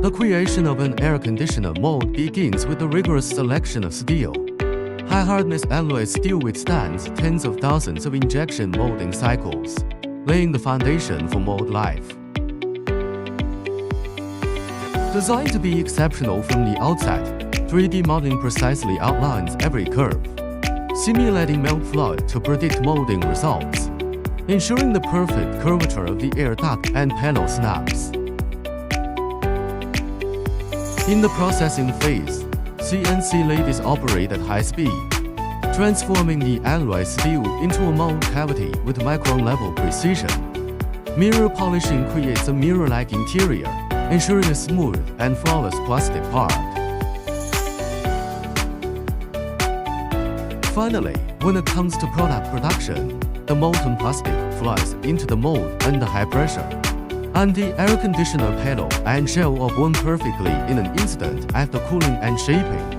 The creation of an air conditioner mold begins with the rigorous selection of steel. High-hardness alloy steel withstands tens of thousands of injection molding cycles, laying the foundation for mold life. Designed to be exceptional from the outset, 3D modeling precisely outlines every curve, simulating melt flood to predict molding results, ensuring the perfect curvature of the air duct and panel snaps. In the processing phase, CNC lathes operate at high speed, transforming the alloy steel into a mold cavity with micron-level precision. Mirror polishing creates a mirror-like interior, ensuring a smooth and flawless plastic part. Finally, when it comes to product production, the molten plastic flies into the mold under high pressure, and the air conditioner panel and shell are born perfectly in an instant after cooling and shaping.